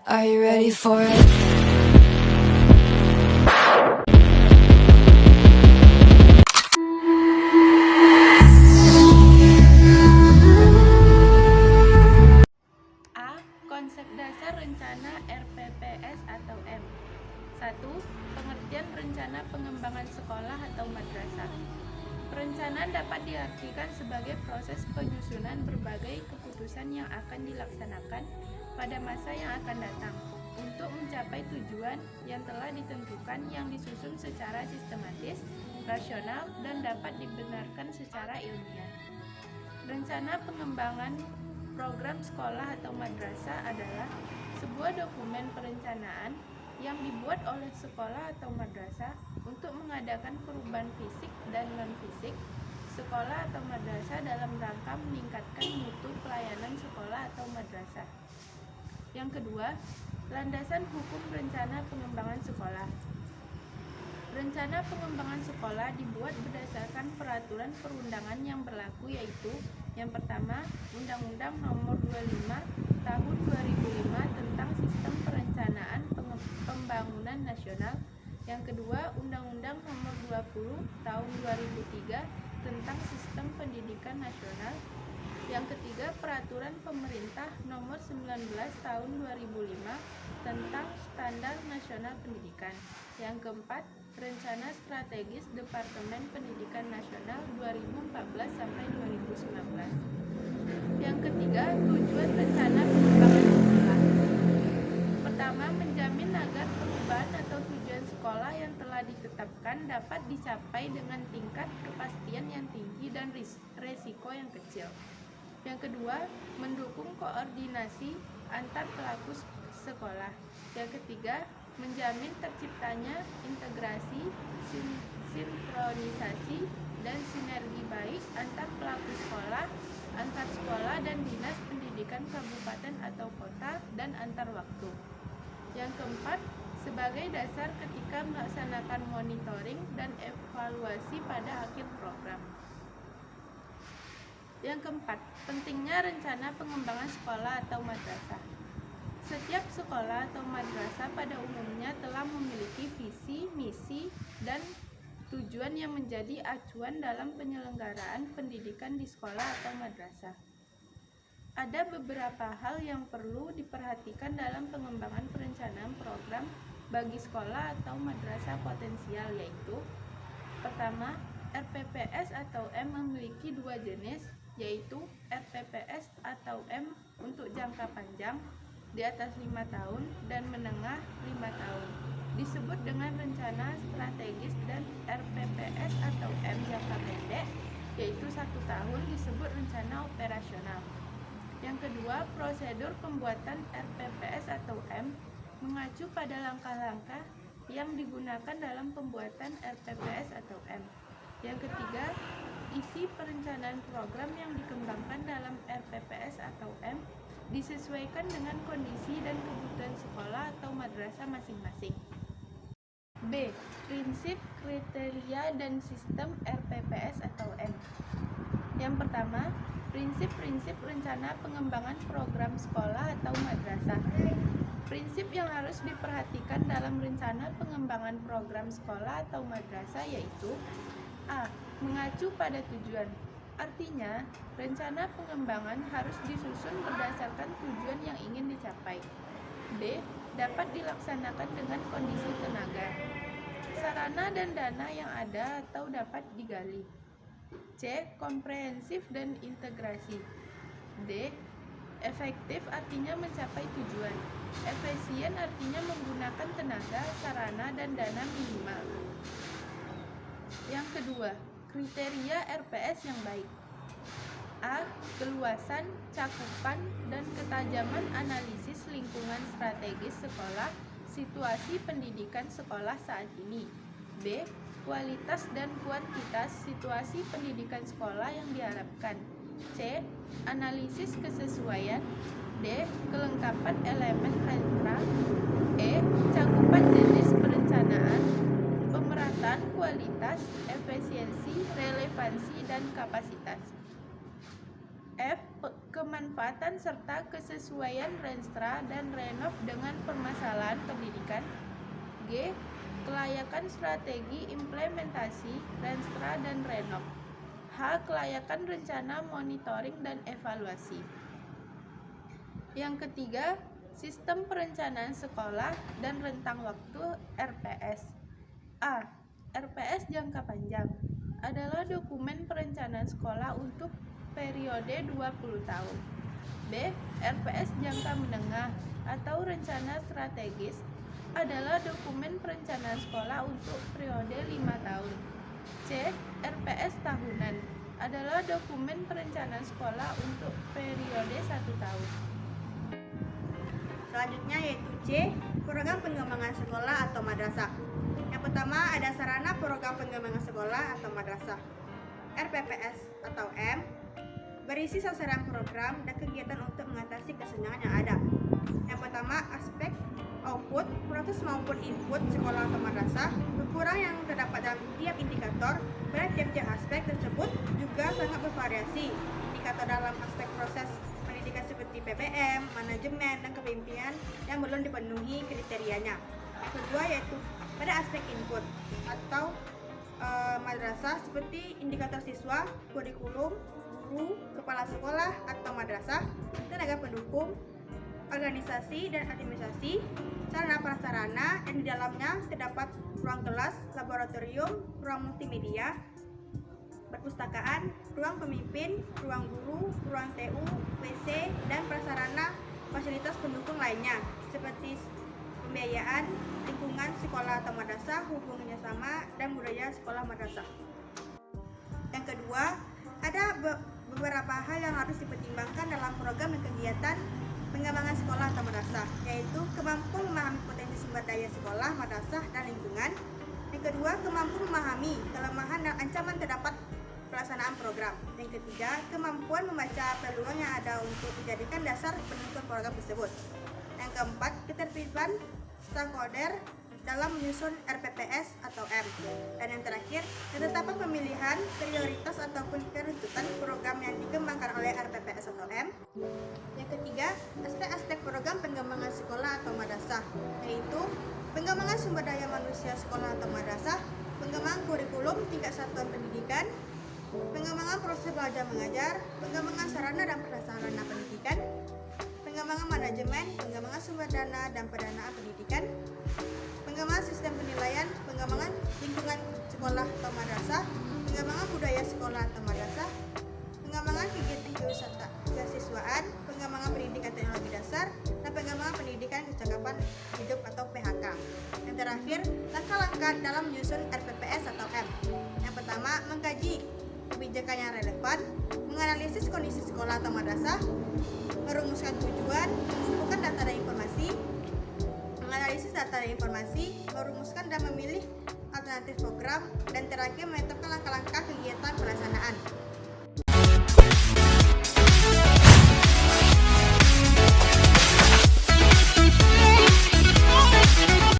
Are you ready for it? A. Konsep dasar rencana RPPS atau M. 1. Pengertian rencana pengembangan sekolah atau madrasah. Perencanaan dapat diartikan sebagai proses penyusunan berbagai keputusan yang akan dilaksanakan pada masa yang akan datang untuk mencapai tujuan yang telah ditentukan yang disusun secara sistematis, rasional, dan dapat dibenarkan secara ilmiah. Rencana pengembangan program sekolah atau madrasah adalah sebuah dokumen perencanaan yang dibuat oleh sekolah atau madrasah untuk mengadakan perubahan fisik dan non-fisik sekolah atau madrasah dalam rangka meningkatkan mutu pelayanan sekolah atau madrasah. Yang kedua, landasan hukum rencana pengembangan sekolah. Rencana pengembangan sekolah dibuat berdasarkan peraturan perundangan yang berlaku, yaitu yang pertama, Undang-Undang Nomor 25 Tahun 2005 tentang Sistem Perencanaan Pembangunan Nasional. Yang kedua, Undang-Undang Nomor 20 Tahun 2003 tentang Sistem Pendidikan Nasional. Yang ketiga, Peraturan Pemerintah Nomor 19 Tahun 2005 tentang Standar Nasional Pendidikan. Yang keempat, Rencana Strategis Departemen Pendidikan Nasional 2014 sampai 2019. Yang ketiga, tujuan rencana pengembangan sekolah. Pertama, menjamin agar perubahan atau tujuan sekolah yang telah ditetapkan dapat dicapai dengan tingkat kepastian yang tinggi dan risiko yang kecil. Yang kedua, mendukung koordinasi antar pelaku sekolah. Yang ketiga, menjamin terciptanya integrasi, sinkronisasi, dan sinergi baik antar pelaku sekolah, antar sekolah dan dinas pendidikan kabupaten atau kota, dan antar waktu. Yang keempat, sebagai dasar ketika melaksanakan monitoring dan evaluasi pada akhir program. Yang keempat, pentingnya rencana pengembangan sekolah atau madrasah. Setiap sekolah atau madrasah pada umumnya telah memiliki visi, misi, dan tujuan yang menjadi acuan dalam penyelenggaraan pendidikan di sekolah atau madrasah. Ada beberapa hal yang perlu diperhatikan dalam pengembangan perencanaan program bagi sekolah atau madrasah potensial, yaitu pertama, RPPS atau M memiliki dua jenis, yaitu RPPS atau M untuk jangka panjang di atas 5 tahun dan menengah 5 tahun disebut dengan rencana strategis, dan RPPS atau M jangka pendek yaitu 1 tahun disebut rencana operasional. Yang kedua, prosedur pembuatan RPPS atau M mengacu pada langkah-langkah yang digunakan dalam pembuatan RPPS atau M. Yang ketiga, isi perencanaan program yang dikembangkan dalam RPPS atau M disesuaikan dengan kondisi dan kebutuhan sekolah atau madrasah masing-masing. B. Prinsip, kriteria, dan sistem RPPS atau M. Yang pertama, prinsip-prinsip rencana pengembangan program sekolah atau madrasah. Prinsip yang harus diperhatikan dalam rencana pengembangan program sekolah atau madrasah yaitu A. Mengacu pada tujuan. Artinya, rencana pengembangan harus disusun berdasarkan tujuan yang ingin dicapai. B. Dapat dilaksanakan dengan kondisi tenaga, sarana dan dana yang ada atau dapat digali. C. Komprehensif dan integrasi. D. Efektif artinya mencapai tujuan. Efisien artinya menggunakan tenaga, sarana, dan dana minimal. Yang kedua, kriteria RPS yang baik. A. Keluasan, cakupan, dan ketajaman analisis lingkungan strategis sekolah, situasi pendidikan sekolah saat ini. B. Kualitas dan kuantitas situasi pendidikan sekolah yang diharapkan. C. Analisis kesesuaian. D. Kelengkapan elemen sentra. E. Cakupan jenis perencanaan, pemerataan kualitas, efisiensi, relevansi, dan kapasitas. F. pemanfaatan serta kesesuaian Renstra dan Renov dengan permasalahan pendidikan. G. Kelayakan strategi implementasi Renstra dan Renov. H. Kelayakan rencana monitoring dan evaluasi. Yang ketiga, sistem perencanaan sekolah dan rentang waktu RPS. A. RPS jangka panjang adalah dokumen perencanaan sekolah untuk periode 20 tahun. B. RPS jangka menengah atau rencana strategis adalah dokumen perencanaan sekolah untuk periode 5 tahun. C. RPS tahunan adalah dokumen perencanaan sekolah untuk periode 1 tahun. Selanjutnya yaitu C. Program pengembangan sekolah atau madrasah. Yang pertama ada sarana program pengembangan sekolah atau madrasah. RPPS atau M berisi sasaran program dan kegiatan untuk mengatasi kesenjangan yang ada. Yang pertama, aspek output, proses maupun input sekolah atau madrasah, kekurangan yang terdapat dalam tiap indikator pada tiap-tiap aspek tersebut juga sangat bervariasi. Indikator dalam aspek proses pendidikan seperti PPM, manajemen, dan kepemimpinan yang belum dipenuhi kriterianya. Yang kedua yaitu pada aspek input atau madrasah seperti indikator siswa, kurikulum, guru, kepala sekolah atau madrasah, tenaga pendukung, organisasi dan administrasi, sarana prasarana yang di dalamnya terdapat ruang kelas, laboratorium, ruang multimedia, perpustakaan, ruang pemimpin, ruang guru, ruang TU, WC, dan prasarana fasilitas pendukung lainnya seperti pembiayaan, lingkungan sekolah atau madrasah, hubungannya sama, dan budaya sekolah madrasah. Yang kedua, ada beberapa hal yang harus dipertimbangkan dalam program dan kegiatan pengembangan sekolah atau madrasah, yaitu kemampuan memahami potensi sumber daya sekolah, madrasah, dan lingkungan. Yang kedua, kemampuan memahami kelemahan dan ancaman terdapat pelaksanaan program. Yang ketiga, kemampuan membaca peluang yang ada untuk dijadikan dasar penentuan program tersebut. Yang keempat, ketertiban stakeholder dalam menyusun RPPS atau M. Dan yang terakhir, ketetapan pemilihan prioritas ataupun kerucutan program yang dikembangkan oleh RPPS atau M. Yang ketiga, aspek-aspek program pengembangan sekolah atau madrasah, yaitu pengembangan sumber daya manusia sekolah atau madrasah, pengembangan kurikulum tingkat satuan pendidikan, pengembangan proses belajar mengajar, pengembangan sarana dan prasarana pendidikan, pengembangan manajemen, pengembangan sumber dana dan pendanaan pendidikan, pengembangan sistem penilaian, pengembangan lingkungan sekolah atau madrasah, pengembangan budaya sekolah atau madrasah, pengembangan kegiatan kewirausahaan, pengembangan pendidikan teknologi dasar, dan pengembangan pendidikan kecakapan hidup atau PHK. Yang terakhir, langkah-langkah dalam menyusun RPPS atau M. Yang pertama, mengkaji kebijakan yang relevan, menganalisis kondisi sekolah atau madrasah, merumuskan tujuan, mengumpulkan data dan informasi, menganalisis data dan informasi, merumuskan dan memilih alternatif program, dan terakhir menetapkan langkah-langkah kegiatan pelaksanaan.